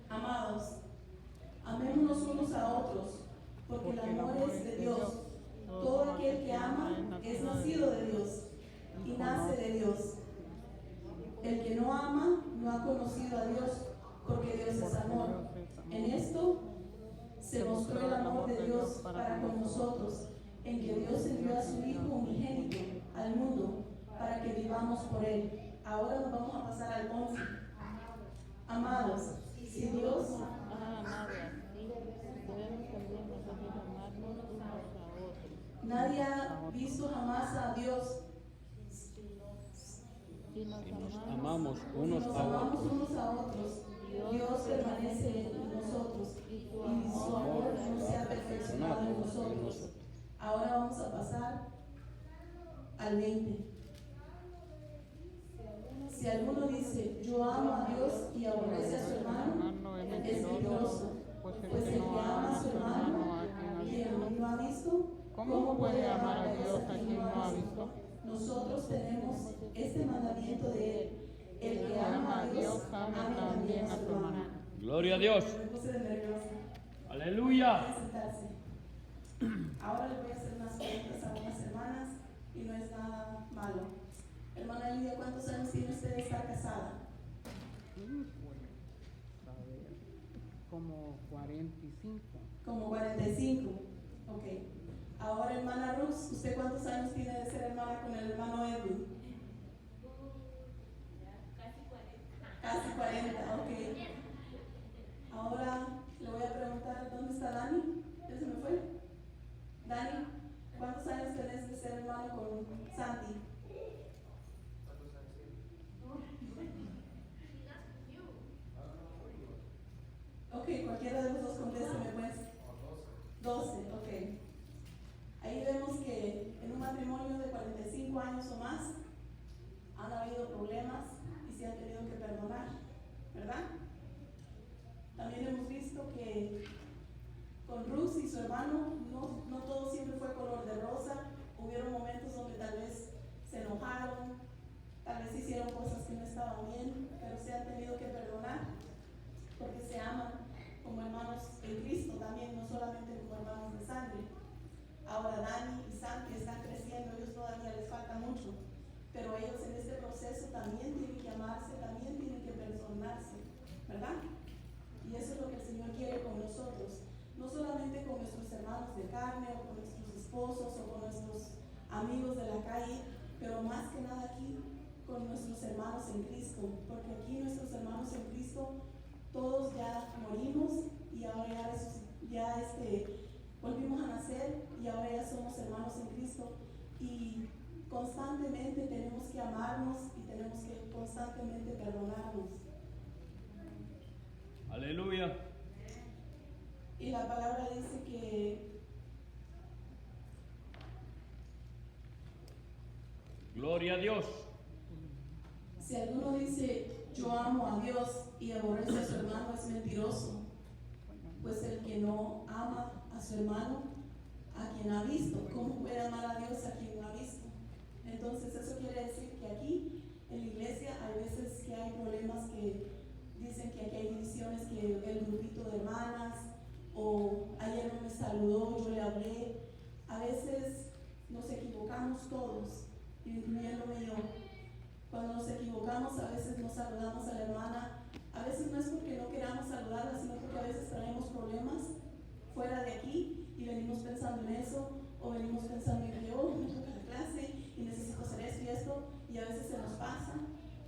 Amados, amémonos unos a otros, porque el amor es de Dios. Todo aquel que ama es nacido de Dios y nace de Dios. El que no ama no ha conocido a Dios, porque Dios es amor. En esto se mostró el amor de Dios para con nosotros, en que Dios envió a su Hijo unigénito al mundo para que vivamos por Él. Ahora nos vamos a pasar al 11. Amados, si Dios ha amado así, debemos también nosotros amarnos unos a otros. nadie ha visto jamás a Dios. Si nos Si nos amamos, amamos Si unos nos a amamos otros, unos a otros, Dios permanece en nosotros y su amor no se ha perfeccionado en nosotros. Ahora vamos a pasar al 20. Si alguno dice, yo amo a Dios y aborrece a su hermano, es mentiroso. Pues el que ama a su hermano, quien no ha visto, ¿cómo puede amar a Dios a quien no ha visto? Nosotros tenemos este mandamiento de Él. El que ama a Dios, ame también a su hermano. gloria a Dios. Me puse nerviosa. Aleluya. Pueden sentarse. Ahora les voy a hacer unas preguntas a unas hermanas y no es nada malo. Hermana Lidia, ¿cuántos años tiene usted de estar casada? a ver, como 45. Como 45. Ok. Ahora, hermana Ruth, ¿usted cuántos años tiene de ser hermana con el hermano Edwin? Casi 40, ok. Ahora le voy a preguntar, ¿dónde está Dani? ¿Ya se me fue? Dani, ¿cuántos años tenés de ser hermano con Santi? Ok, cualquiera de los dos contésteme pues. 12, ok. Ahí vemos que en un matrimonio de 45 años o más han habido problemas y se han tenido que perdonar, ¿verdad? También hemos visto que con Ruth y su hermano no todo siempre fue color de rosa. Hubieron momentos donde tal vez se enojaron, tal vez hicieron cosas que no estaban bien, pero se han tenido que perdonar porque se aman como hermanos en Cristo también, no solamente como hermanos de sangre. Ahora Dani y Santi están creciendo, ellos todavía les falta mucho, pero ellos en este proceso también tienen que amarse, también tienen que perdonarse, ¿verdad? Y eso es lo que el Señor quiere con nosotros, no solamente con nuestros hermanos de carne o con nuestros esposos o con nuestros amigos de la calle, pero más que nada aquí con nuestros hermanos en Cristo, porque aquí nuestros hermanos en Cristo todos ya morimos y ahora ya volvimos a nacer y ahora ya somos hermanos en Cristo y constantemente tenemos que amarnos y tenemos que constantemente perdonarnos. Aleluya. Y la palabra dice que Gloria a Dios. si alguno dice yo amo a Dios y aborrece a su hermano es mentiroso, pues el que no ama a su hermano, a quien ha visto, ¿cómo puede amar a Dios a quien no ha visto? Entonces eso quiere decir que aquí en la iglesia hay veces que hay problemas que dicen que aquí hay divisiones, que el grupito de hermanas, o ayer no me saludó, yo le hablé. A veces nos equivocamos todos, incluyéndome yo. Cuando nos equivocamos, a veces no saludamos a la hermana. A veces no es porque no queramos saludarla, sino porque a veces traemos problemas fuera de aquí y venimos pensando en eso, o venimos pensando en que yo me toca la clase y necesito hacer esto y esto, y a veces se nos pasa,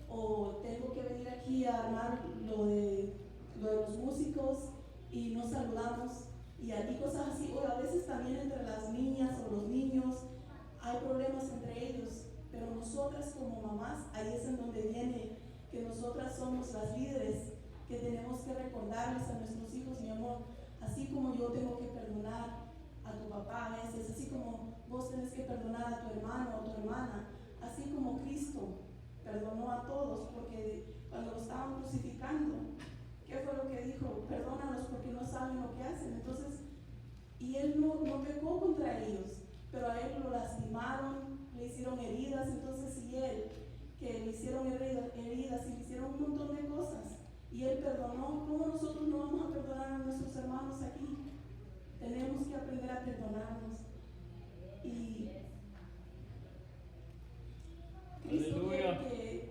o tengo que venir aquí a armar lo de los músicos y no saludamos, y cosas así, o a veces también entre las niñas o los niños hay problemas entre ellos, pero nosotras como mamás, ahí es en donde viene que nosotras somos las líderes, que tenemos que recordarles a nuestros hijos, mi amor, así como yo tengo que perdonar a tu papá a veces, así como vos tenés que perdonar a tu hermano o a tu hermana, así como Cristo perdonó a todos, porque cuando lo estaban crucificando, ¿qué fue lo que dijo? Perdónalos porque no saben lo que hacen. Entonces, y él no pecó contra ellos, pero a él lo lastimaron, le hicieron heridas. Entonces, y él, que le hicieron heridas y le hicieron un montón de cosas, y él perdonó, ¿cómo nosotros no hermanos aquí. Tenemos que aprender a perdonarnos. Y Cristo Aleluya. quiere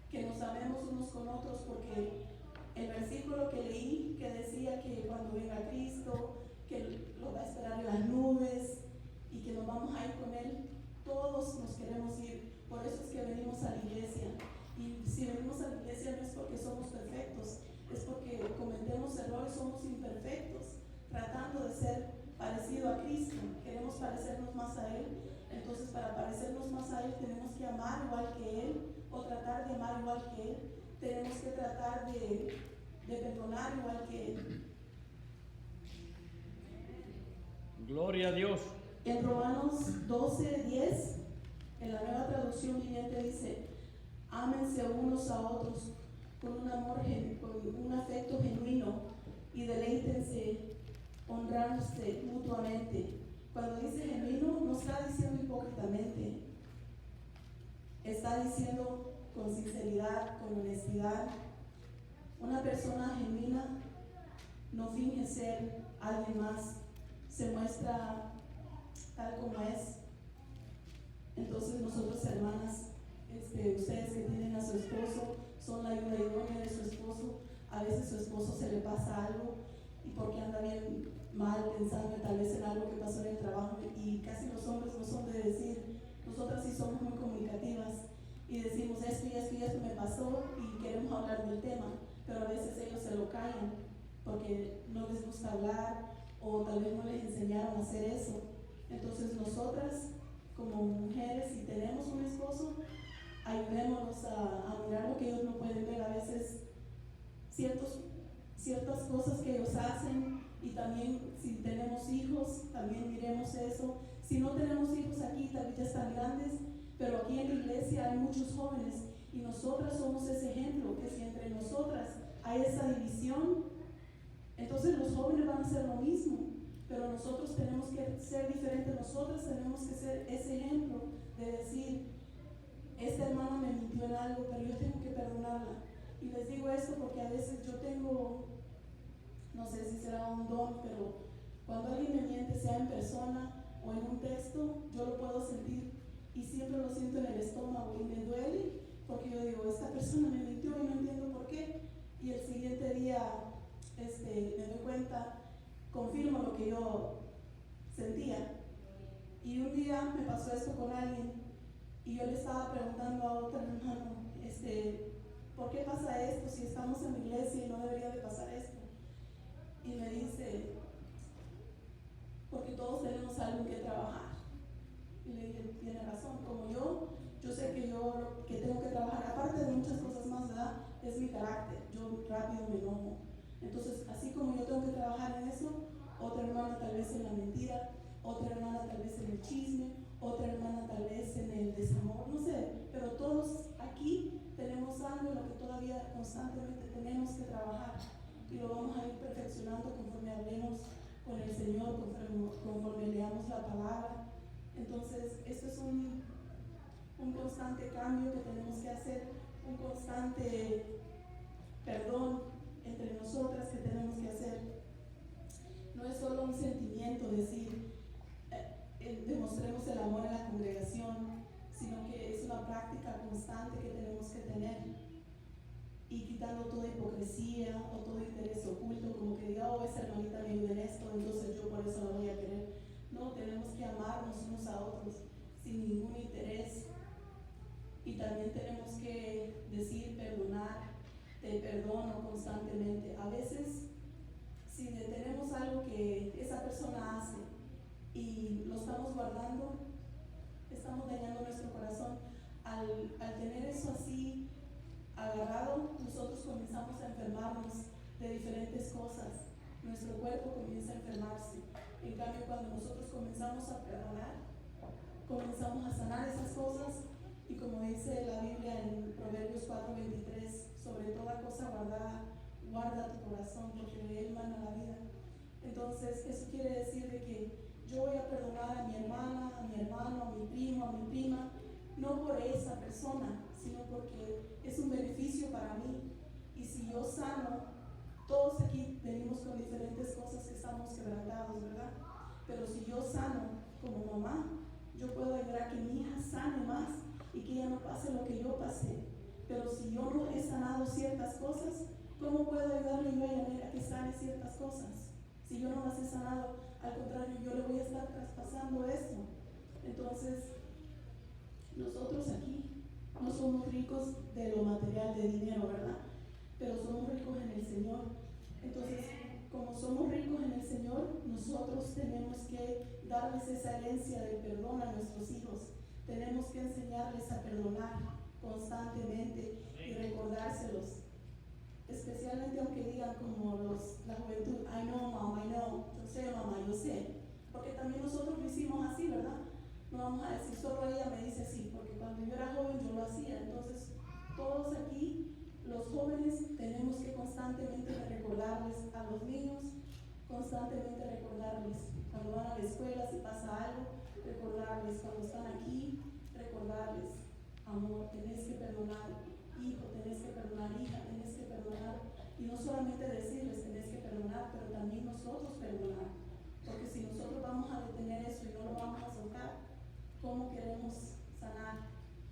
que nos amemos unos con otros, porque el versículo que leí que decía que cuando venga Cristo, que lo va a esperar en las nubes y que nos vamos a ir con Él, todos nos queremos ir. Por eso es que venimos a la iglesia. Y si venimos a la iglesia no es porque somos perfectos, es porque cometemos errores, somos imperfectos, tratando de ser parecido a Cristo. Queremos parecernos más a Él. Entonces, para parecernos más a Él, tenemos que amar igual que Él, o tratar de amar igual que Él. Tenemos que tratar de perdonar igual que Él. Gloria a Dios. En Romanos 12:10, en la Nueva Traducción Viviente dice: ámense unos a otros con un amor, con un afecto genuino, y deleítense honrándose mutuamente. Cuando dice genuino, no está diciendo hipócritamente, está diciendo con sinceridad, con honestidad. Una persona genuina no finge ser alguien más, se muestra tal como es. Entonces nosotros, hermanas, ustedes que tienen a su esposo, son la ayuda idónea de su esposo. A veces su esposo se le pasa algo y porque anda bien mal pensando tal vez en algo que pasó en el trabajo, y casi los hombres no son de decir. Nosotras sí somos muy comunicativas y decimos esto y esto y esto me pasó y queremos hablar del tema, pero a veces ellos se lo callan porque no les gusta hablar o tal vez no les enseñaron a hacer eso. Entonces nosotras como mujeres, si tenemos un esposo, ayudémonos a mirar lo que ellos no pueden ver. A veces ciertas cosas que ellos hacen, y también si tenemos hijos, también miremos eso. Si no tenemos hijos aquí, tal vez ya están grandes, pero aquí en la iglesia hay muchos jóvenes y nosotras somos ese ejemplo, que si entre nosotras hay esa división, entonces los jóvenes van a hacer lo mismo. Pero nosotros tenemos que ser diferentes, nosotros tenemos que ser ese ejemplo de decir: esta hermana me mintió en algo, pero yo tengo que perdonarla. Y les digo esto porque a veces yo tengo, no sé si será un don, pero cuando alguien me miente, sea en persona o en un texto, yo lo puedo sentir y siempre lo siento en el estómago y me duele, porque yo digo: esta persona me mintió y no entiendo por qué. Y el siguiente día me doy cuenta, confirmo lo que yo sentía. Y un día me pasó esto con alguien y yo le estaba preguntando a otro hermano, ¿por qué pasa esto si estamos en la iglesia y no debería de pasar esto? Y me dice: porque todos tenemos algo que trabajar. Y le dije: tiene razón, como yo sé que yo que tengo que trabajar, aparte de muchas cosas más, ¿verdad? Es mi carácter, yo rápido me enojo. Entonces, así como yo tengo que trabajar en eso, otra hermana tal vez en la mentira, otra hermana tal vez en el chisme, otra hermana tal vez en el desamor, no sé, pero todos aquí tenemos algo en lo que todavía constantemente tenemos que trabajar, y lo vamos a ir perfeccionando conforme hablemos con el Señor, conforme leamos la palabra. Entonces, esto es un constante cambio que tenemos que hacer, un constante perdón entre nosotras que tenemos que hacer. No es solo un sentimiento decir demostremos el amor en la congregación, sino que es una práctica constante que tenemos que tener, y quitando toda hipocresía o todo interés oculto, como que diga: oh, esa hermanita me ayuda en esto, entonces yo por eso la voy a querer. No, tenemos que amarnos unos a otros sin ningún interés, y también tenemos que decir perdonar, te perdono constantemente. A veces, si detenemos algo que esa persona hace y lo estamos guardando, estamos dañando nuestro corazón. Al tener eso así agarrado, nosotros comenzamos a enfermarnos de diferentes cosas. Nuestro cuerpo comienza a enfermarse. En cambio, cuando nosotros comenzamos a perdonar, comenzamos a sanar esas cosas, y como dice la Biblia en Proverbios 4:23, sobre toda cosa guardada, guarda tu corazón, porque de él mana la vida. Entonces, eso quiere decir de que yo voy a perdonar a mi hermana, a mi hermano, a mi primo, a mi prima, no por esa persona, sino porque es un beneficio para mí. Y si yo sano Todos aquí venimos con diferentes cosas que estamos quebrantados, ¿verdad? Pero si yo sano como mamá, yo puedo ayudar a que mi hija sane más y que ella no pase lo que yo pasé. Pero si yo no he sanado ciertas cosas, ¿cómo puedo ayudarle yo a ella a que sane ciertas cosas? Si yo no las he sanado, al contrario, yo le voy a estar traspasando eso. Entonces, nosotros aquí no somos ricos de lo material, de dinero, ¿verdad? Pero somos ricos en el Señor. Entonces, como somos ricos en el Señor, nosotros tenemos que darles esa herencia de perdón a nuestros hijos. Tenemos que enseñarles a perdonar constantemente y recordárselos. Especialmente aunque digan como la juventud, I know mom, I know, yo sé mamá, yo sé. Porque también nosotros lo hicimos así, ¿verdad? No vamos a decir, solo ella me dice así, porque cuando yo era joven yo lo hacía. Entonces, todos aquí, los jóvenes, tenemos que constantemente recordarles a los niños, constantemente recordarles cuando van a la escuela, si pasa algo, recordarles cuando están aquí, recordarles, amor, tenés que perdonar, hijo, tenés que perdonar, hija, tenés que perdonar. Y no solamente decirles tenés que perdonar, pero también nosotros perdonar. Porque si nosotros vamos a detener eso y no lo vamos a soltar, ¿cómo queremos sanar?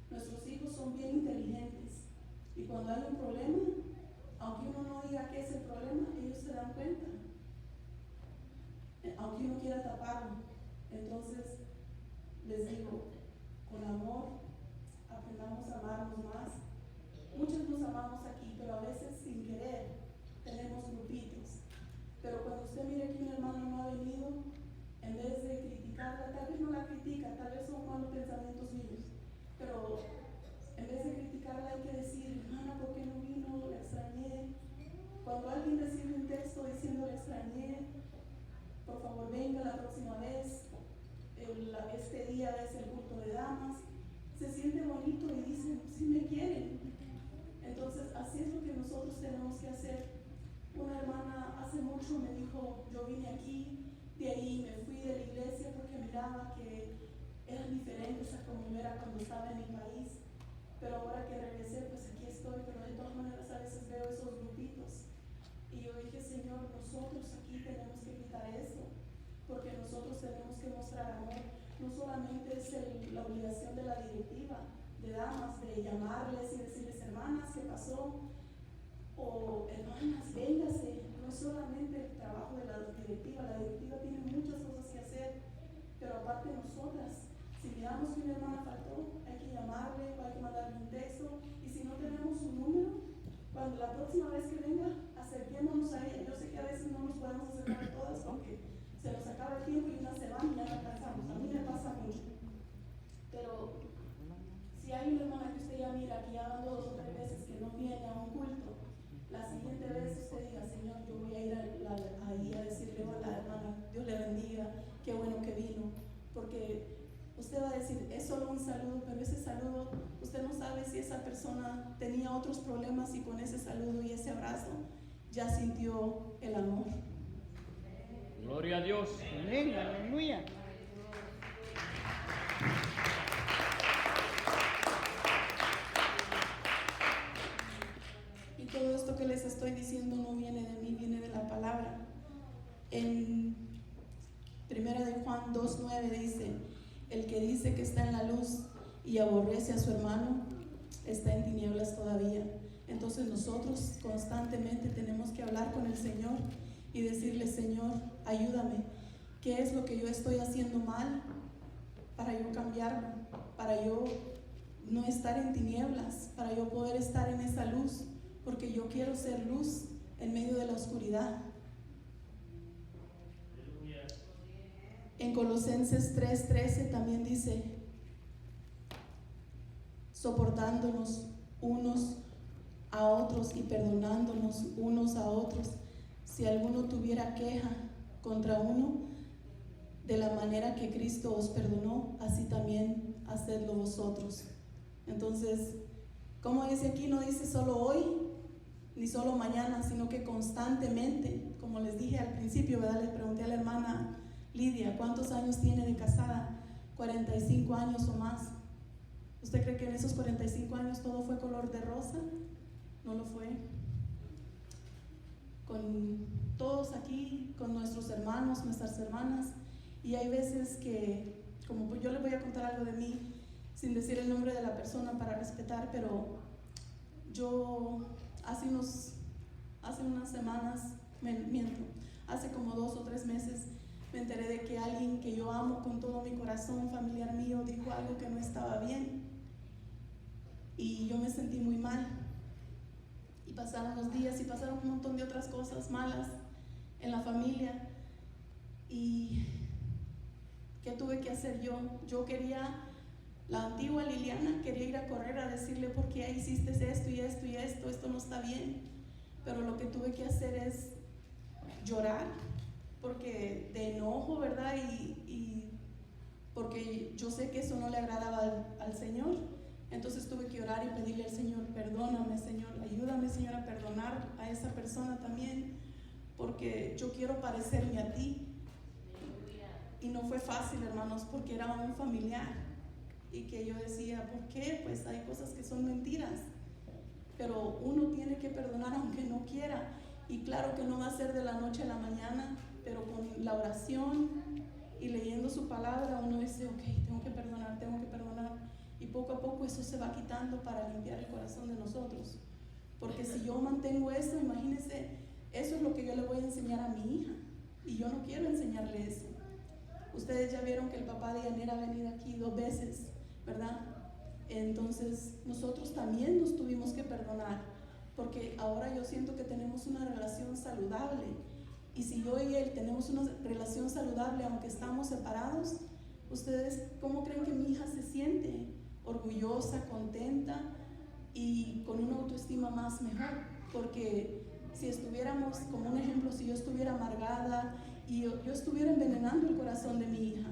Nuestros hijos son bien inteligentes y cuando hay un problema, aunque uno no diga qué es el problema, ellos se dan cuenta, aunque uno quiera taparlo. Entonces, les digo, con amor, aprendamos a amarnos más. Muchos nos amamos aquí, pero a veces sin querer tenemos grupitos. Pero cuando usted mire que un hermano no ha venido, en vez de criticarla, tal vez no la critica, tal vez son malos pensamientos míos, pero en vez de criticarla hay que decir, hermana, ¿por qué no vino? La extrañé. Cuando alguien recibe un texto diciendo la extrañé, por favor venga la próxima vez, este día es el culto de damas, se siente bonito y dicen, sí me quieren. Entonces así es lo que nosotros tenemos que hacer. Una hermana hace mucho me dijo, yo vine aquí, de ahí me fui de la iglesia porque miraba que eran diferentes a como yo era cuando estaba en mi país, pero ahora que regresé pues aquí estoy, pero de todas maneras a veces veo esos grupitos y yo dije, Señor, nosotros aquí tenemos que quitar eso, porque nosotros tenemos que mostrar amor. No solamente es la obligación de la directiva de damas de llamarles y decirles, hermanas, ¿qué pasó? O hermanas, véngase. No es solamente el trabajo de la directiva tiene muchas cosas que hacer, pero aparte nosotras, si miramos que una hermana faltó, hay que llamarle o hay que mandarle un texto, y si no tenemos un número, cuando la próxima vez que venga, acerquémonos a ella. Yo sé que a veces no nos podemos acercar a todas porque se nos acaba el tiempo y una se van y ya no alcanzamos. A mí me pasa mucho. Pero si hay una hermana que usted ya mira que ya van 2 o 3 veces que no viene a un culto, la siguiente vez usted diga, Señor, yo voy a ir ahí a decirle, hola hermana, Dios le bendiga, qué bueno que vino. Porque usted va a decir, es solo un saludo, pero ese saludo, usted no sabe si esa persona tenía otros problemas y con ese saludo y ese abrazo ya sintió el amor. Gloria a Dios. Amén, aleluya. Y todo esto que les estoy diciendo no viene de mí, viene de la palabra. En 1 de Juan 2:9 dice, el que dice que está en la luz y aborrece a su hermano, está en tinieblas todavía. Entonces nosotros constantemente tenemos que hablar con el Señor y decirle, Señor, ayúdame. ¿Qué es lo que yo estoy haciendo mal para yo cambiarlo? Para yo no estar en tinieblas, para yo poder estar en esa luz, porque yo quiero ser luz en medio de la oscuridad. En Colosenses 3:13 también dice, soportándonos unos a otros y perdonándonos unos a otros, si alguno tuviera queja contra uno, de la manera que Cristo os perdonó, así también hacedlo vosotros. Entonces, como dice aquí, no dice solo hoy ni solo mañana, sino que constantemente. Como les dije al principio, ¿verdad? Les pregunté a la hermana Lidia, ¿cuántos años tiene de casada? 45 años o más. ¿Usted cree que en esos 45 años todo fue color de rosa? No lo fue. con todos aquí, con nuestros hermanos, nuestras hermanas, y hay veces que, como pues yo les voy a contar algo de mí, sin decir el nombre de la persona para respetar, pero yo hace unas semanas, miento, hace como 2 o 3 meses, me enteré de que alguien que yo amo con todo mi corazón, familiar mío, dijo algo que no estaba bien. Y yo me sentí muy mal. Y pasaron los días y pasaron un montón de otras cosas malas en la familia. Y ¿qué tuve que hacer yo? Yo quería, la antigua Liliana quería ir a correr a decirle: ¿por qué hiciste esto y esto y esto? Esto no está bien. Pero lo que tuve que hacer es llorar, porque de enojo, ¿verdad? Y porque yo sé que eso no le agradaba al Señor. Entonces tuve que orar y pedirle al Señor: perdóname, Señor, ayúdame, Señor, a perdonar a esa persona también, porque yo quiero parecerme a ti. Y no fue fácil, hermanos, porque era un familiar y que yo decía: ¿por qué? Pues hay cosas que son mentiras, pero uno tiene que perdonar aunque no quiera. Y claro que no va a ser de la noche a la mañana, pero con la oración y leyendo su palabra uno dice: ok, tengo que perdonar, y poco a poco eso se va quitando para limpiar el corazón de nosotros. Porque si yo mantengo eso, imagínense, eso es lo que yo le voy a enseñar a mi hija, y yo no quiero enseñarle eso. Ustedes ya vieron que el papá de Yanira ha venido aquí 2 veces, ¿verdad? Entonces nosotros también nos tuvimos que perdonar, porque ahora yo siento que tenemos una relación saludable. Y si yo y él tenemos una relación saludable aunque estamos separados, ¿ustedes cómo creen que mi hija se siente? Orgullosa, contenta y con una autoestima más mejor. Porque si estuviéramos, como un ejemplo, si yo estuviera amargada y yo estuviera envenenando el corazón de mi hija,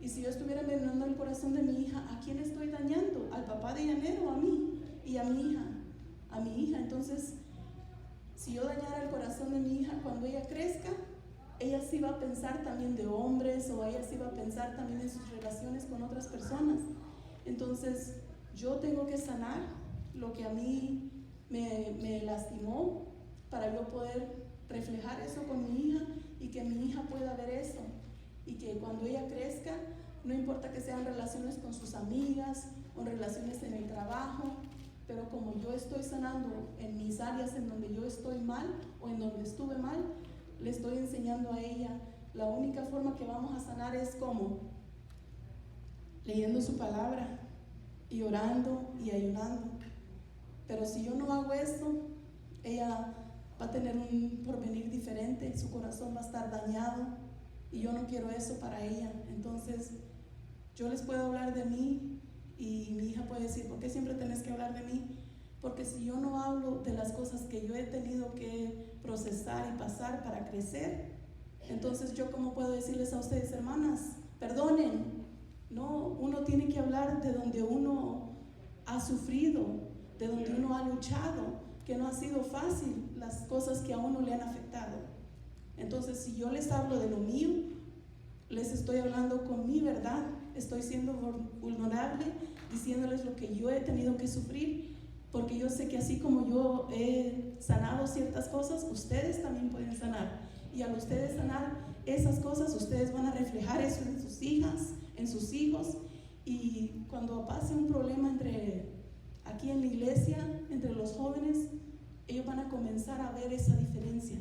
y si yo estuviera envenenando el corazón de mi hija, ¿a quién estoy dañando? ¿Al papá de Yanira o a mí? Y a mi hija, Entonces, si yo dañara el corazón de mi hija, cuando ella crezca, ella sí va a pensar también de hombres, o ella sí va a pensar también en sus relaciones con otras personas. Entonces, yo tengo que sanar lo que a mí me lastimó, para yo poder reflejar eso con mi hija y que mi hija pueda ver eso. Y que cuando ella crezca, no importa que sean relaciones con sus amigas o relaciones en el trabajo, pero como yo estoy sanando en mis áreas en donde yo estoy mal o en donde estuve mal, le estoy enseñando a ella. La única forma que vamos a sanar es como leyendo su palabra y orando y ayunando. Pero si yo no hago esto, ella va a tener un porvenir diferente, su corazón va a estar dañado, y yo no quiero eso para ella. Entonces yo les puedo hablar de mí y mi hija puede decir: ¿por qué siempre tenés que hablar de mí? Porque si yo no hablo de las cosas que yo he tenido que procesar y pasar para crecer, entonces yo cómo puedo decirles a ustedes: hermanas, perdonen. No, uno tiene que hablar de donde uno ha sufrido, de donde uno ha luchado, que no ha sido fácil las cosas que a uno le han afectado. Entonces, si yo les hablo de lo mío, les estoy hablando con mi verdad, estoy siendo vulnerable, diciéndoles lo que yo he tenido que sufrir, porque yo sé que así como yo he sanado ciertas cosas, ustedes también pueden sanar. Y al ustedes sanar esas cosas, ustedes van a reflejar eso en sus hijas, en sus hijos. Y cuando pase un problema aquí en la iglesia, entre los jóvenes, ellos van a comenzar a ver esa diferencia.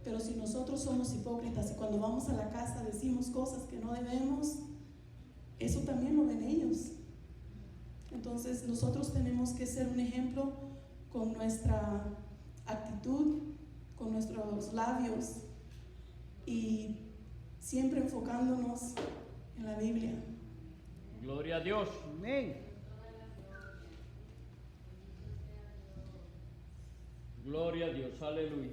Pero si nosotros somos hipócritas y cuando vamos a la casa decimos cosas que no debemos, eso también lo ven ellos. Entonces nosotros tenemos que ser un ejemplo con nuestra actitud, con nuestros labios, y siempre enfocándonos en la Biblia. Gloria a Dios. Amén. Gloria a Dios. Aleluya.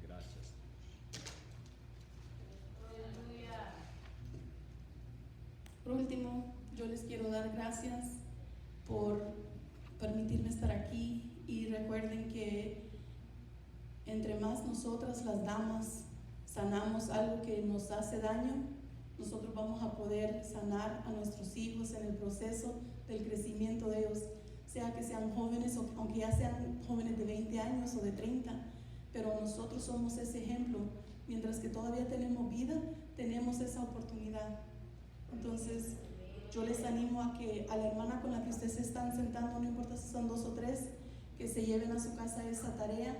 Gracias. Por último, yo les quiero dar gracias por permitirme estar aquí, y recuerden que entre más nosotras las damas sanamos algo que nos hace daño, nosotros vamos a poder sanar a nuestros hijos en el proceso del crecimiento de ellos. sea que sean jóvenes o aunque ya sean jóvenes de 20 años o de 30, pero nosotros somos ese ejemplo. Mientras que todavía tenemos vida, tenemos esa oportunidad. Entonces, yo les animo a que a la hermana con la que ustedes se están sentando, no importa si son 2 o 3, que se lleven a su casa esa tarea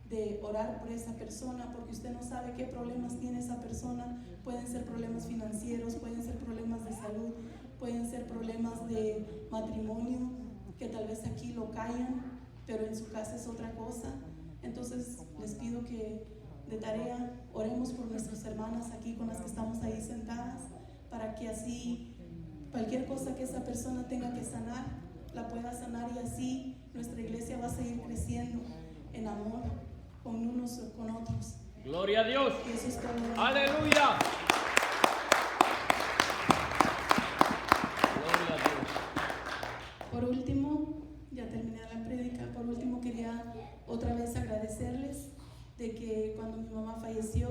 de orar por esa persona, porque usted no sabe qué problemas tiene esa persona. Pueden ser problemas financieros, pueden ser problemas de salud, pueden ser problemas de matrimonio, que tal vez aquí lo callan, pero en su casa es otra cosa. Entonces les pido que de tarea oremos por nuestras hermanas aquí con las que estamos ahí sentadas, para que así cualquier cosa que esa persona tenga que sanar, la pueda sanar, y así nuestra iglesia va a seguir creciendo en amor con unos con otros. Gloria a Dios. Y eso es todo. Aleluya. Gloria a Dios. Por último, ya terminé la prédica, por último quería otra vez agradecerles de que cuando mi mamá falleció,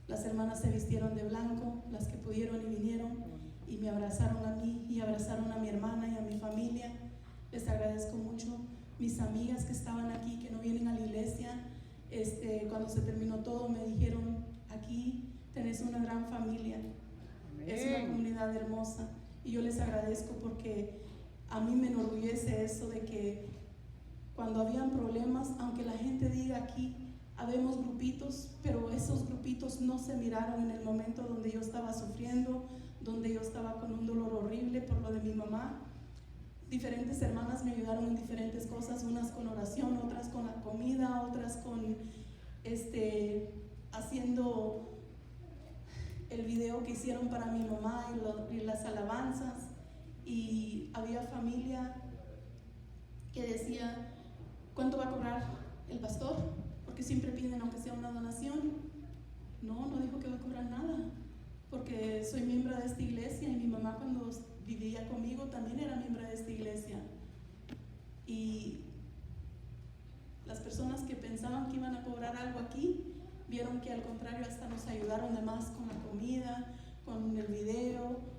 las hermanas se vistieron de blanco, las que pudieron y vinieron, y me abrazaron a mí y abrazaron a mi hermana y a mi familia. Les agradezco mucho. Mis amigas que estaban aquí, que no vienen a la iglesia, cuando se terminó todo me dijeron: aquí tenés una gran familia. Amén. Es una comunidad hermosa, y yo les agradezco porque a mí me enorgullece eso de que cuando habían problemas, aunque la gente diga aquí habemos grupitos, pero esos grupitos no se miraron en el momento donde yo estaba sufriendo, donde yo estaba con un dolor horrible por lo de mi mamá. Diferentes hermanas me ayudaron en diferentes cosas, unas con oración, otras con la comida, otras con haciendo el video que hicieron para mi mamá y las alabanzas. Y había familia que decía: ¿cuánto va a cobrar el pastor? Porque siempre piden aunque sea una donación. No dijo que va a cobrar nada, porque soy miembro de esta iglesia, y mi mamá cuando vivía conmigo también era miembro de esta iglesia. Y las personas que pensaban que iban a cobrar algo aquí, vieron que al contrario hasta nos ayudaron de más con la comida, con el video.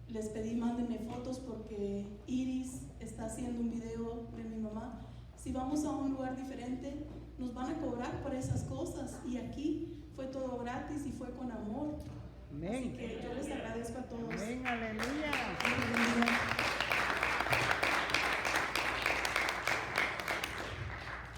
Les pedí: mándenme fotos porque Iris está haciendo un video de mi mamá. Si vamos a un lugar diferente, nos van a cobrar por esas cosas, y aquí fue todo gratis y fue con amor. Amén. Así que yo les agradezco a todos. Amén, aleluya. Aleluya.